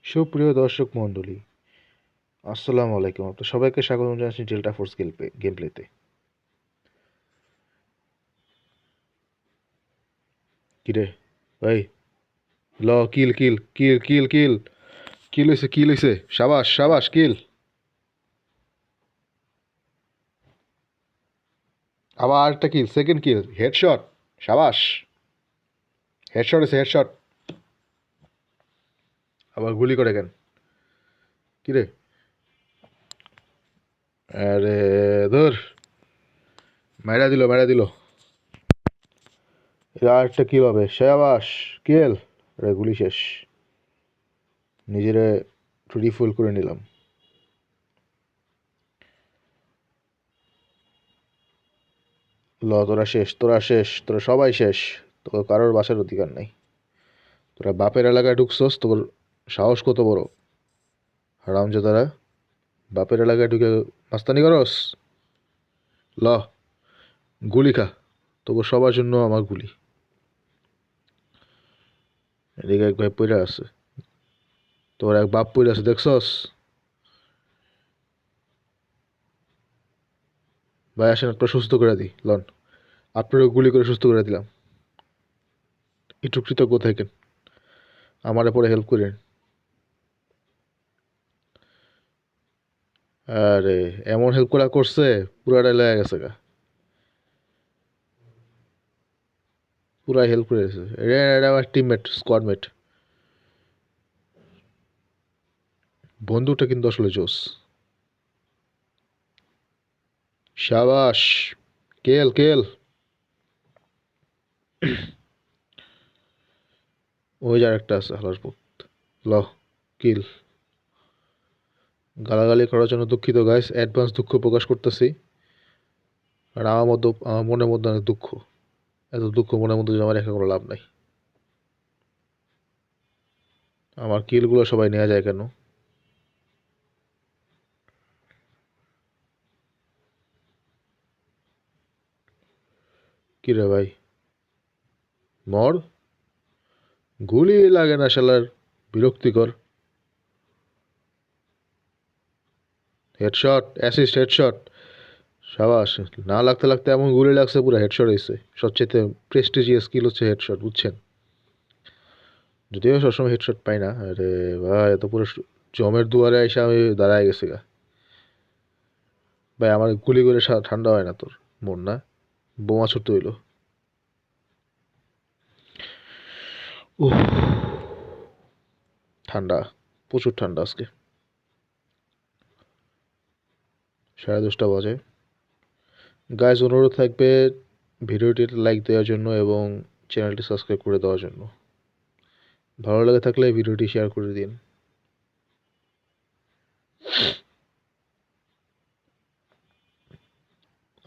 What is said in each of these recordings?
সুপ্রিয় দর্শক মণ্ডলী, আসসালামু আলাইকুম। আপনাদের সবাইকে স্বাগত জানাচ্ছি ডেল্টা ফোর্স গেম প্লেতে। কিরে ভাই, ল কিল কিল কিল কিল কিল কিল হইছে, সাবাস সাবাস কিল। আবার আরেকটা কিল, সেকেন্ড কিল, হেডশট, সাবাস, হেডশট হয়েছে হেডশট। আবার গুলি করে কেন? কিরে, আরে ধর, মাইরা দিল। আর একটা কিল হবে, সাবাস কিল। আরে গুলি শেষ, নিজেরে রিফুল করে নিলাম। তোরা সবাই শেষ। তোর কারোর বাঁচার অধিকার নাই। তোরা বাপের এলাকায় ঢুকছস, তোর সাহস কত বড় হারামজাদারা! বাপের এলাকায় ঢুকে মাস্তানি করস? ল, গুলি খা, তবু সবার জন্য আমার গুলি। এদিকে এক ভাই পইরা আছে, তোর এক বাপ পইরা আছে, দেখছস? ভাই আসেন, আপনার সুস্থ করে দিই, লন, আপনারও গুলি করে সুস্থ করে দিলাম। একটু কৃতজ্ঞ থাকেন, আমারে পরে হেল্প করেন। আরে এমন হেল্প করা করছে, পুরাটাই লেগে গেছে গা, পুরাই হেল্প করে গেছে। এটা আমার টিমমেট, স্কোয়াডমেট। বন্ধুটা কিন্তু আসলে জোস। সাবাস, কেল কেল। ওই যে আরেকটা আছে হালার পুত। ল, কিল। গালাগালি করার জন্য দুঃখিত গাইস, অ্যাডভান্স দুঃখ প্রকাশ করতেছি। আর আমার মনের মধ্যে অনেক দুঃখ। এত দুঃখ মনের মধ্যে আমার রেখে কোনো লাভ নাই। আমার কিলগুলো সবাই নেওয়া যায় কেন? কিরে ভাই, মর, গুলি লাগে না শালার, বিরক্তিকর। হেডশট, অ্যাসিস্ট, হেডশট, সাবাস। না লাগতে লাগতে এমন গুলি লাগছে, পুরো হেডশট হয়েছে। সবচেয়ে প্রেস্টিজিয়াস স্কিল হচ্ছে হেডশট, বুঝছেন? যদিও সবসময় হেডশট পাই না। আরে ভাই, এত পুরো জমের দুয়ারে এসে আমি দাঁড়ায় গেছি গা। ভাই আমার গুলি করে ঠান্ডা হয় না তোর মন, না? বোমা ছুটতে হইলো। উহ, ঠান্ডা, প্রচুর ঠান্ডা আজকে। 10:30 বাজে। গাইজ, অনুরোধ থাকবে ভিডিওটি লাইক দেওয়ার জন্য এবং চ্যানেলটি সাবস্ক্রাইব করে দেওয়ার জন্য। ভালো লাগে থাকলে ভিডিওটি শেয়ার করে দিন।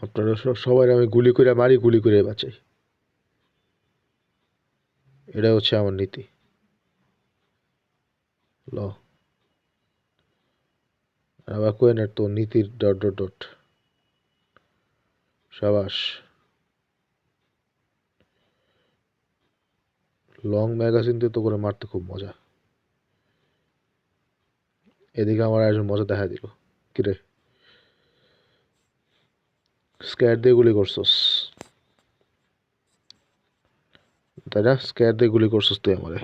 আপনারা সবাই আমি গুলি করে মারি, গুলি করে বাঁচাই, এটা হচ্ছে আমার নীতি। ল, আবার কোয়েন তো নীতির ডট ডট ডট। সাবাস। লং ম্যাগাজিন দিয়ে তো করে মারতে খুব মজা। এদিকে আমার একজন মজা দেখা দিল। কিরে, স্ক্যার দিয়ে গুলি করছস তাই না? স্ক্যার দিয়ে গুলি করছস তুই আমারে।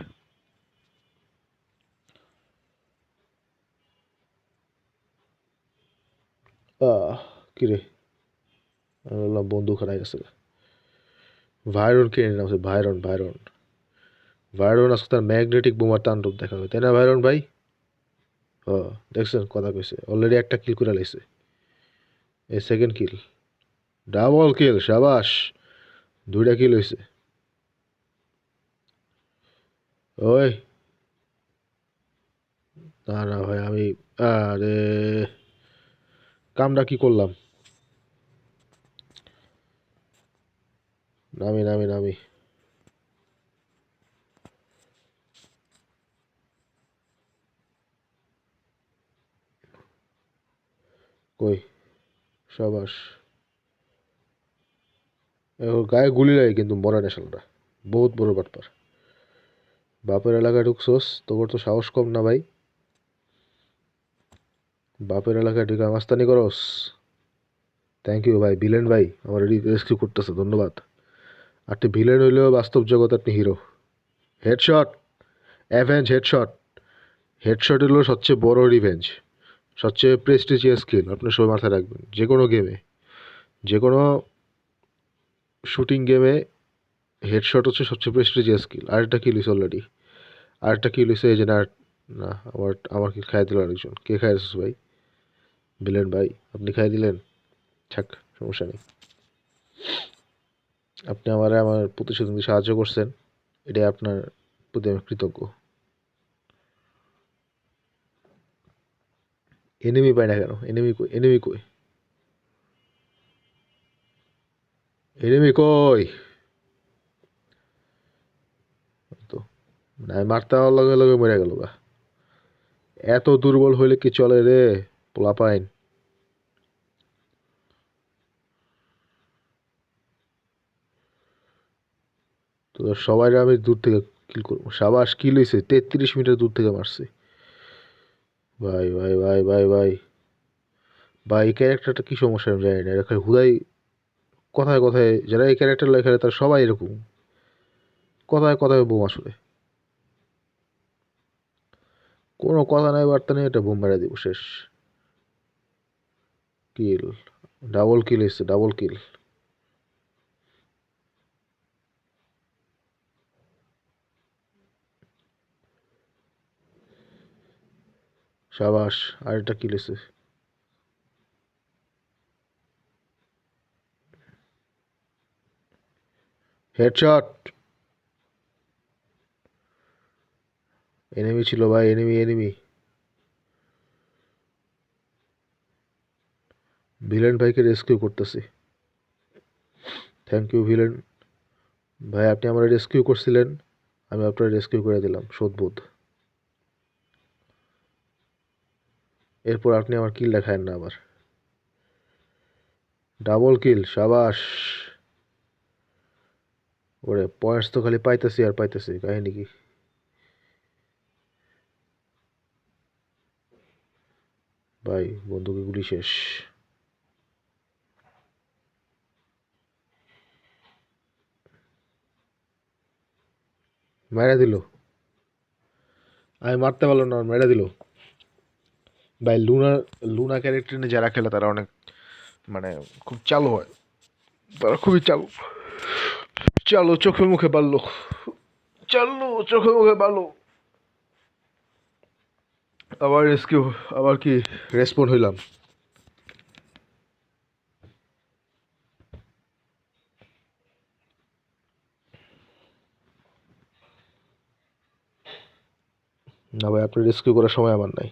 আহ, কিরে, আমি বললাম বন্ধু খারাই গেছে। ভাইরন কে নামছে, ভাইরন আজকে তার ম্যাগনেটিক বোমার তাণ্ডব দেখাবে, তাই না ভাইরন ভাই? ও, দেখছেন, কথা কইছে, অলরেডি একটা কিল করে লাইছে। এই সেকেন্ড কিল, ডাবল কিল, সাবাস, দুইটা কিল হইছে। ওই, না না ভাই, আমি, আরে কামটা কি করলাম? নামি। কই, সাবাস। ওর গায়ে গুলি লাগে কিন্তু মরে না শালাটা, বহুত বড় বাটপার। বাপের এলাকায় ঢুকছোস, তোর তো সাহস কম না ভাই। বাপের এলাকায় ঢুকে মাস্তানি করস। থ্যাংক ইউ ভাই, ভিলেন ভাই আমার রেস্কিউ করতেছে, ধন্যবাদ। আপনি ভিলেন হইলেও বাস্তব জগৎ আপনি hero. Headshot, avenge headshot. Headshot হলো সবচেয়ে বড় রিভেঞ্জ, সবচেয়ে প্রেস্টিজিয়াস স্কিল। আপনি সবাই মাথায় রাখবেন, যে কোনো গেমে, যে কোনো শুটিং গেমে হেডশট হচ্ছে সবচেয়ে প্রেস্টিজিয়াস স্কিল। আরেকটা কিল হয়েছে অলরেডি, আরেকটা কিল হয়েছে এই যে। না না, আমার কি খাই দিল আরেকজন। কে খাই দিস ভাই? ভিলেন ভাই, আপনি খাই দিলেন। থাক, সমস্যা নেই। আপনি আমার প্রতিশোধ নিতে সাহায্য করছেন, এটাই আপনার প্রতি আমি কৃতজ্ঞ। এনিমি পাই না কেন? এনিমি কই? এনিমি কই? এনিমি কই? তো নাই, মারতে হওয়ার লগে লগে মরে গেল গা। এত দুর্বল হইলে কি চলে রে পোলাপাইন? তো সবাই আমি দূর থেকে কিল করবো। সাবাস, কিল হয়েছে, 33 মিটার দূর থেকে মারছি। ভাই ভাই ভাই ভাই ভাই ভাই, এই ক্যারেক্টারটা কি সমস্যা আমি জানি না। এটা খালি হুদাই কথায় কথায়, যারা এই ক্যারেক্টার লেখা তারা সবাই এরকম কথায় কথায় বোমা ছুড়ে। কোনো কথা নাই বার্তা নেই, এটা বোম মেরে দিব, শেষ। কিল, ডাবল কিল এসছে, ডাবল কিল। সাবাস, আরেকটা কিল এসছে। হেডশট। এনিমি ছিল ভাই, এনিমি এনিমি। ভিলেন ভাইকে রেস্কিউ করতেছি। থ্যাংক ইউ ভিলেন ভাই, আপনি আমার রেস্কিউ করছিলেন, আমি আপনার রেস্কিউ করে দিলাম, শোধবোধ। এরপর আপনি আমার কিল দেখায়েন না আবার। ডাবল কিল, সাবাস। ওরে পয়েন্টস তো খালি পাইতেছি আর পাইতেছি, কাহিনী কি? ভাই বন্দুকে গুলি শেষ। মেরে দিল, আমি মারতে পারলাম না, মেরে দিল। ভাই লুনা, লুনা ক্যারেক্টার নিয়ে যারা খেলে তারা অনেক মানে খুব চালু হয়, তারা খুবই চালু। চালু, চোখে মুখে বাড়লো, চালু চোখে মুখে বাড়লো। আবার রেস্কিউ, আবার কি রেসপন্ড হইলাম। না ভাই, আপনি রেস্কিউ করার সময় আমার নাই।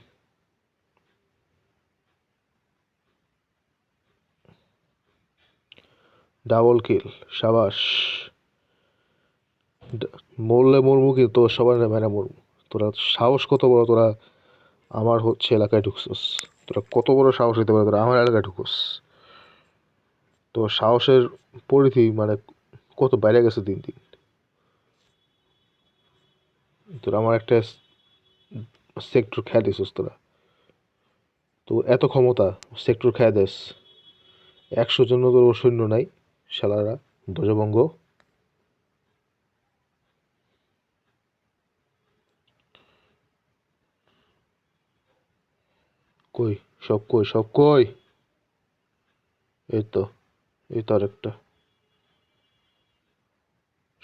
ডাবল কিল, সাবাস। মরলে মরমু কি, তোর সবার মেরে মরমু। তোরা সাহস কত বড়, তোরা আমার হচ্ছে এলাকায় ঢুকছস? তোরা কত বড় সাহস হইতে পারে, তোরা আমার এলাকায় ঢুকস? তো সাহসের পরিধি মানে কত বাইরে গেছে দিন দিন। তোরা আমার একটা সেক্টর খেয়ে দিছিস তোরা। তো এত ক্ষমতা, সেক্টর খেয়ে দেস। 100 জন তোর সৈন্য নাই, শালারা ধ্বজভঙ্গ। কই, সব কই, সব কই? এই তো, এই তো আরেকটা।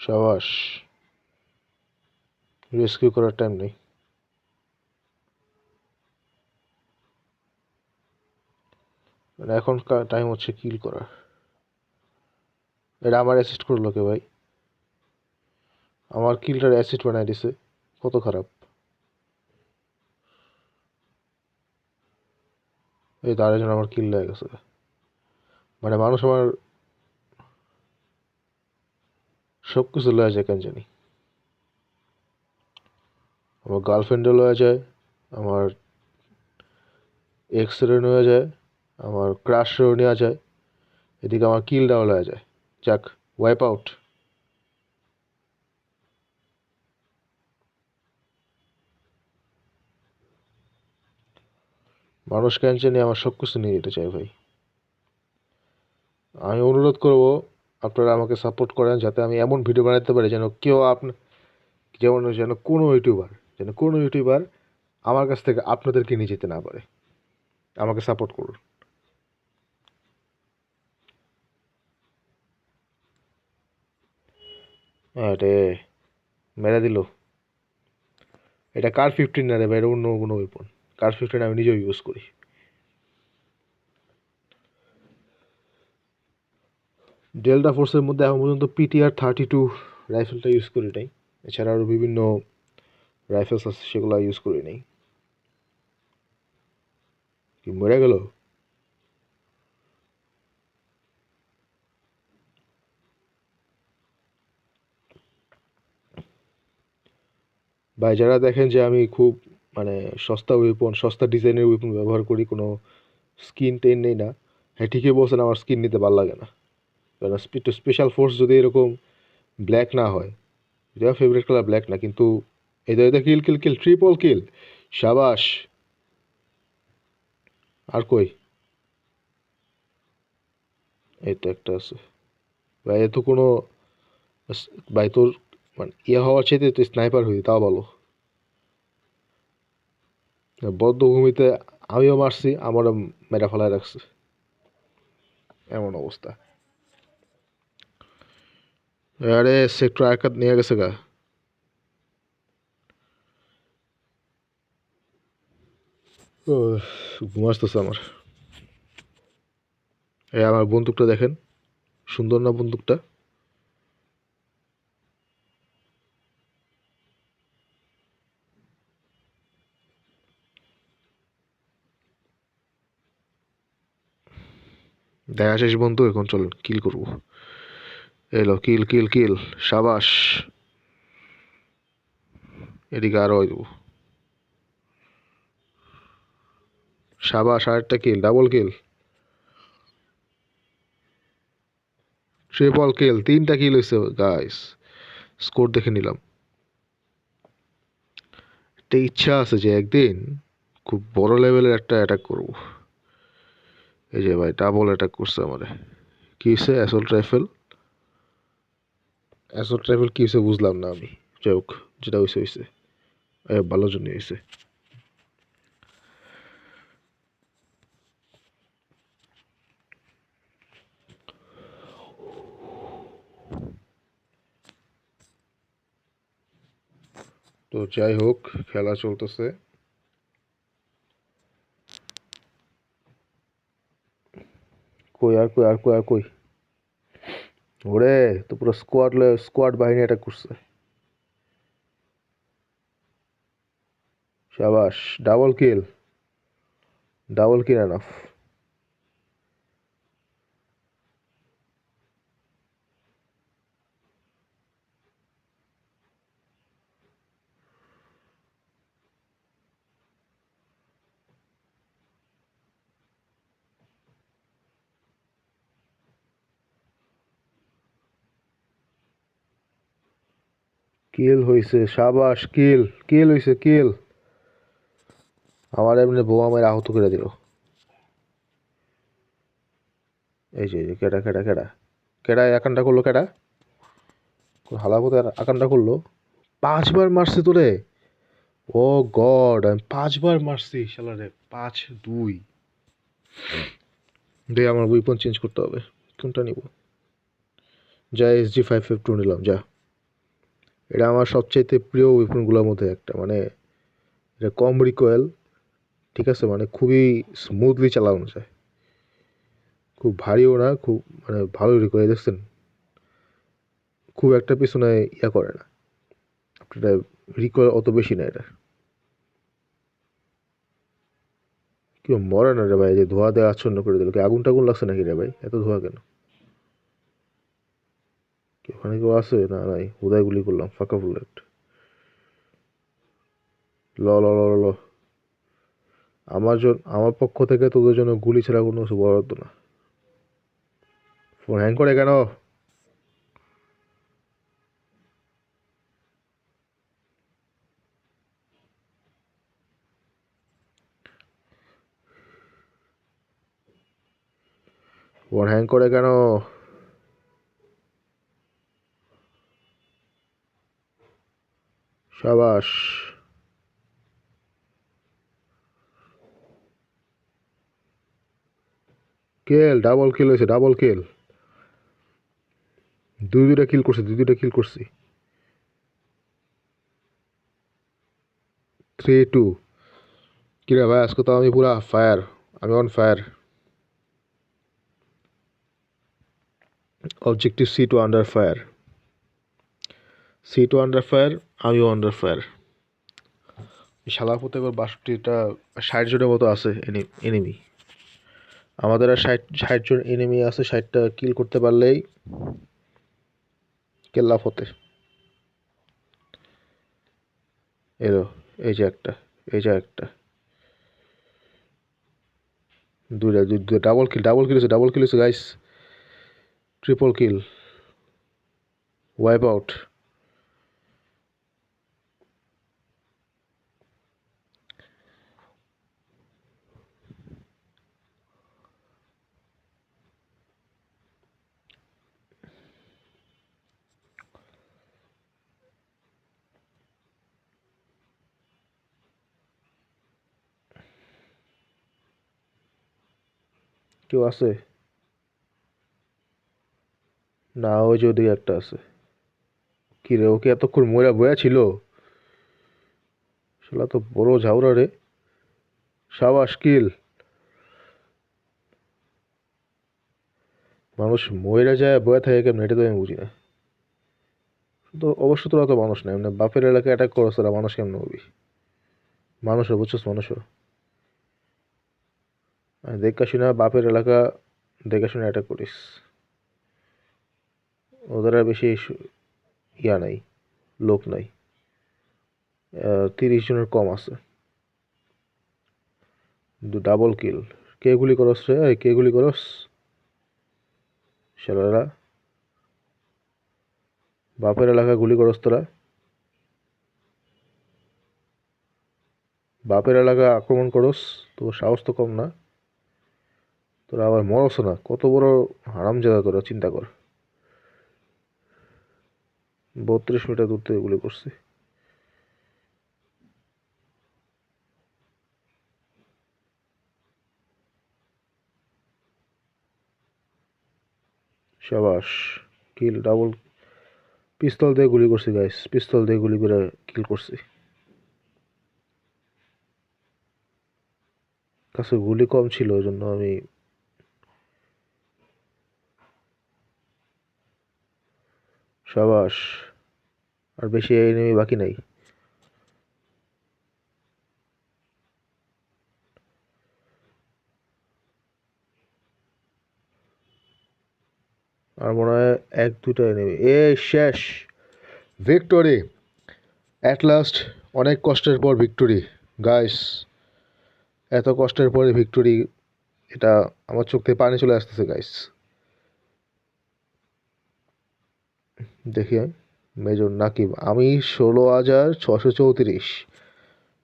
সাবাস, রেস্কিউ করার টাইম নেই। মানে এখন টাইম হচ্ছে কিল করার। এটা আমার অ্যাসিস্ট করলো কে ভাই? আমার কিলটার অ্যাসিড বানাই দিছে, কত খারাপ। এই তার জন্য আমার কিল লেগে গেছে। মানে মানুষ আমার সব কিছু লয়ে যায় কেন জানি। আমার গার্লফ্রেন্ডও লয়ে যায়, আমার এক্সরে নেওয়া যায়, আমার ক্রাশও নেওয়া যায়, এদিকে আমার কিলটাও লয়ে যায়। যাক, ওয়াইপ আউট। মানুষ ক্যান্সার নিয়ে আমার সব কিছু নিয়ে যেতে চাই ভাই। আমি অনুরোধ করব আপনারা আমাকে সাপোর্ট করেন যাতে আমি এমন ভিডিও বানাতে পারি যেন কেউ যেন কোনো ইউটিউবার আমার কাছ থেকে আপনাদেরকে নিয়ে যেতে না পারে। আমাকে সাপোর্ট করুন। আরে মেরে দিল। এটা কার 15 না রে ভাই, এটা অন্য কোনো ওয়েপন। কার 15 আমি নিজেও ইউজ করি। ডেল্টা ফোর্সের মধ্যে এখন পর্যন্ত PTR-32 রাইফেলটা ইউজ করি নাই। এছাড়া আরও বিভিন্ন রাইফেলস আছে, সেগুলো ইউজ করি নাই। কি মরে গেল? ভাই যারা দেখেন যে আমি খুব মানে সস্তা ডিজাইনের ওয়েপন ব্যবহার করি, কোনো স্কিন টেন নেই না, হ্যাঁ ঠিকই বলছেন, আমার স্কিন নিতে ভালো লাগে না। কারণ স্পেশাল ফোর্স যদি এরকম ব্ল্যাক না হয়, যদি আমার ফেভারিট কালার ব্ল্যাক না, কিন্তু এটা কিল কিল কিল, ট্রিপল কিল, সাবাস। আর কই? এই তো একটা আছে। ভাই এ তো কোনো ভাই তোর মানে ইয়ে হওয়ার চাইতে তুই স্নাইপার হই তাও ভালো। বদ্ধভূমিতে আমিও মারছি, আমারও মেরা ফেলায় রাখছে, এমন অবস্থা। আরে সেক্টর আয়াকাত নিয়ে গেছে গা। ঘুম আসতেছে আমার। এই আমার বন্দুকটা দেখেন, সুন্দর না বন্দুকটা? দেখা শেষ বন্ধু, এখন চল কিল করবো। এলো কিল কিল কিল, সাবাস। এদিকে আরো দেবো, সাবাস। আরেকটা কিল, ডাবল কিল, ট্রিপল কিল, 3টা কিল হয়েছে গাইস। স্কোর দেখে নিলাম। একটা ইচ্ছা আছে যে একদিন খুব বড় লেভেলের একটা অ্যাটাক করব। এই যে ভাই ডাবল অ্যাটাক করছে আমারে। কি হয়েছে? অ্যাসল্ট রাইফেল কি হয়েছে বুঝলাম না আমি। যাই হোক, যেটা হয়েছে হয়েছে, ভালোর জন্য হয়েছে। তো যাই হোক, খেলা চলতেছে। কই আর কই আর কই আর কই? ওরে, তো পুরো স্কোয়াড বাহিনী অ্যাটাক করছে। সাবাস, double kill, double kill enough. Kill হইছে, সাবাস, কিল, কিল হইছে, কিল। আমার এমনি বোমা মেরে আহত করে দিল। এই যে কেডা কেডা কেডা কেডা একানটা করলো, কেডা হালাপতে আকানটা করলো? 5বার মারছে তোরে? ও গড, আমি 5বার মারছি শালারে। 5-2। দে, আমার উইপন চেঞ্জ করতে হবে। কোনটা নিব? যা, SG-552 নিলাম, যা। এটা আমার সবচাইতে প্রিয় উইপনগুলোর মধ্যে একটা, মানে এটা কম রিকয়েল, ঠিক আছে, মানে খুবই স্মুথলি চালানো যায়। খুব ভারীও না, খুব মানে ভালো রিকয়েল, দেখছেন? খুব একটা পিছনে ইয়া করে না আপনার, রিকয়েল অত বেশি না এটা। কেউ মরে না রে ভাই, যে ধোয়া দেওয়া আচ্ছন্ন করে দিল। কি আগুন টাগুন লাগছে নাকি রে ভাই? এত ধোয়া কেন? কি ওখানে কেউ আছে? না নাই, হুদায় গুলি করলাম, ফাঁকা বুলেট। ল ল ল ল ল। আমার পক্ষ থেকে তোদের জন্য গুলি ছাড়া কোনো কিছু বরাদ্দ না। ফোন হ্যাং করে কেন? ফোন হ্যাং করে কেন? সাবাস। কিল, ডাবল কিল হয়েছে, ডাবল কিল। দুইটা কিল করছি, দুইটা কিল করছি। 3-2। কিরে ভাই, আজকে তো আমি পুরা ফায়ার, আমি on fire. Objective C2 under fire, C2 under fire, আমিও আন্ডার ফায়ার। শালা প্রত্যেকের 62টা 60 জনের মতো আছে এনিমি। আমাদের আর 60 জন এনিমি আছে, 60টা কিল করতে পারলেই কেল্লা ফতে। এলো, এই যে একটা, এই যে একটা, দুইটা দুইটা ডাবল কিল, ডাবল কিল হয়েছে, ডাবল কিল হয়েছে গাইস। ট্রিপল কিল, ওয়াইপ আউট। কেউ আছে? না, ওই যে ওদিকে একটা আছে। কি রে, ওকে এতক্ষণ ময়রা বয়া ছিল? শালা তো বড় ঝাউরা রে। সাবাস কিল। মানুষ ময়রা যায় বয়া থাকে কেমন, এটা তো আমি বুঝি না। তো অবশ্য তোরা তো মানুষ না, এমনি বাপের এলাকায় অ্যাটাক করছে, তোরা মানুষ কেমন হবি? মানুষও বুঝছিস, মানুষও দেখা শুনে বাপের এলাকা দেখে শুনে অ্যাটাক করিস। ওদের আর বেশি ইয়া নাই, লোক নাই। 30 জনের কম আছে। ডাবল কিল। কে গুলি করস রে? কে গুলি করস? শালারা, বাপের এলাকায় গুলি করস তোরা? বাপের এলাকায় আক্রমণ করস? তোর সাহস তো কম না। তোরা আবার মরস না, কত বড় হারামজাদা তোরা, চিন্তা কর। 32 মিটার দূর থেকে গুলি করছি। সাবাস কিল, ডাবল। পিস্তল দিয়ে গুলি করছি গাইস, পিস্তল দিয়ে গুলি করে কিল করছি। কাছে গুলি কম ছিল, ওই জন্য আমি। সাবাস। আর বেশি এনিমি বাকি নাই। আর মনে হয় 1-2টা এনিমি। শেষ। Victory at last. অনেক কষ্টের পর ভিক্টোরি গাইস। এত কষ্টের পরে ভিক্টোরি, এটা আমার চোখ থেকে পানি চলে আসতেছে গাইস। দেখি, মেজর নাকিব, আমি 16,634,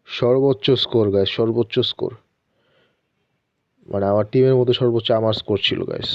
সর্বোচ্চ স্কোর গাইস, সর্বোচ্চ স্কোর। মানে আমার টিমের মধ্যে সর্বোচ্চ আমার স্কোর ছিল গাইস।